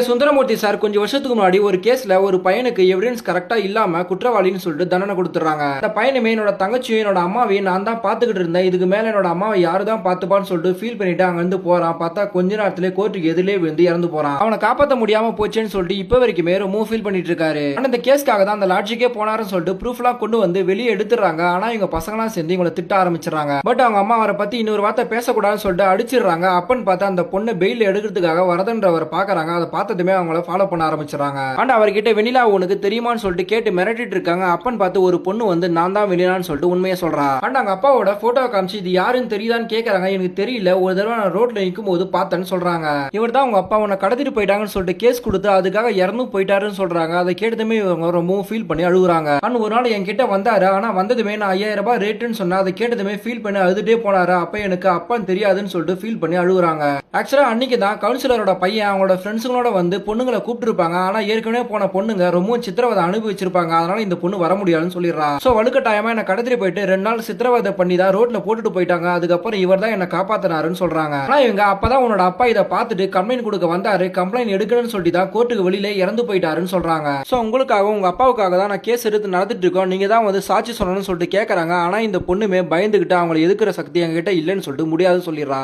Sundaramurthy sir கொஞ்சம் வருஷத்துக்கு முன்னாடி ஒரு கேஸ்ல ஒரு பையனுக்கு எவிடன்ஸ் கரெக்டா இல்லாம குற்றவாளின்னு சொல்லிட்டு தண்டனை கொடுத்துறாங்க. அந்த பையனுமே என்னோட தங்கச்சியும் என்னோட அம்மாவையும் நான் தான் பாத்துக்கிட்டு இருந்தேன், இதுக்கு மேல என்னோட அம்மாவை யாரு தான் பாத்துப்பான்னு சொல்லிட்டு ஃபீல் பண்ணிட்டு அங்க இருந்து போறான். பார்த்தா கொஞ்ச நேரத்திலே கோர்ட்டுக்கு எதிரிலே விழுந்து இறந்து போறான். அவனை காப்பாற்ற முடியாம போச்சேன்னு சொல்லிட்டு இப்ப வரைக்குமே ரொம்ப ஃபீல் பண்ணிட்டு இருக்காரு. ஆனா இந்த கேஸ்க்காக தான் அந்த லாட்ஜிக்கே போனாருன்னு சொல்லிட்டு ப்ரூஃப் எல்லாம் கொண்டு வந்து வெளியே எடுத்துறாங்க. ஆனா இவங்க பசங்களாம் சேர்ந்து இவங்களை திட்ட ஆரம்பிச்சிடறாங்க. பட் அவங்க அம்மா அவரை பத்தி இன்னொரு வார்த்தை பேசக்கூடாதுன்னு சொல்லிட்டு அடிச்சிடுறாங்க. அப்பன்னு பார்த்தா அந்த பொண்ணு பெயில் எடுக்கிறதுக்காக வரதன்றவர் பாக்குறாங்க. அதை பார்த்ததுமே அவங்கள ஃபாலோ பண்ண ஆரம்பிச்சாங்க. அண்ட் அவர்கிட்ட வெண்ணிலா உனக்கு தெரியுமான்னு சொல்லிட்டு கேட்டு மிரட்டிட்டு இருக்காங்க. அப்பன்னு பார்த்து ஒரு பொண்ணு வந்து நான் தான் வெண்ணிலான்னு சொல்லிட்டு உண்மையை சொல்றா. அண்ட் அவங்க அப்பாவோட போட்டோ காமிச்சு இது யாருன்னு தெரியுதான்னு கேக்குறாங்க. எனக்கு தெரியல, ஒரு தடவை நான் ரோட்ல நிற்கும் போது பார்த்தேன்னு சொல்றாங்க. இவர் தான் உங்க அப்பா உன்னை கடத்திட்டு போயிட்டாங்கன்னு சொல்லிட்டு கேஸ் கொடுத்து அதுக்காக இறந்து போயிட்டாருன்னு சொல்றாங்க. அதை கேட்டதுமே இவங்க ரொம்பவும் ஃபீல் பண்ணி அழுகுறாங்க. அண்ட் ஒரு நாள் என்கிட்ட வந்தாரு, ஆனா வந்ததுமே நான் 5000 ரூபாய் ரேட்டுன்னு சொன்னா அதை கேட்டதுமே ஃபீல் பண்ணி அழுதுட்டே போனாரு. அப்ப எனக்கு அப்பான்னு தெரியாதுன்னு சொல்லிட்டு ஃபீல் பண்ணி அழுகுறாங்க. ஆக்சுவலா அன்னைக்கு தான் கவுன்சிலரோட பையன் அவங்களோட ஃப்ரெண்ட்ஸுங்களோட வந்து பொண்ணுங்களை கூப்பிட்டுருப்பாங்க. ஆனா ஏற்கனவே போன பொண்ணுங்க ரொம்பவும் சித்திரவதை அனுபவிச்சிருப்பாங்க. அதனால இந்த பொண்ணு வர முடியாதுன்னு சொல்லிடுறா. சோ வலுக்கட்டாயமா என்ன கடத்திட்டு போயிட்டு 2 நாள் சித்திரவதை பண்ணி தான் ரோட்ல போட்டுட்டு போயிட்டாங்க. அதுக்கப்புறம் இவர் தான் என்ன காப்பாத்தினாருன்னு சொல்றாங்க. ஆனா இவங்க அப்பதான் உன்னோட அப்பா இதை பார்த்துட்டு கம்ப்ளைண்ட் கொடுக்க வந்தாரு, கம்ப்ளைண்ட் எடுக்கணும்னு சொல்லிட்டு தான் கோர்ட்டுக்கு வெளியில இறந்து போயிட்டாருன்னு சொல்றாங்க. சோ உங்களுக்காக உங்க அப்பாவுக்காக தான் நான் கேஸ் எடுத்து நடத்திட்டு இருக்கோம், நீங்க தான் வந்து சாட்சி சொல்லணும்னு சொல்லிட்டு கேட்கறாங்க. ஆனா இந்த பொண்ணுமே பயந்துகிட்டு அவங்களை எதுக்குற சக்தி எங்ககிட்ட இல்லைன்னு சொல்லிட்டு முடியாதுன்னு சொல்லிடுறா.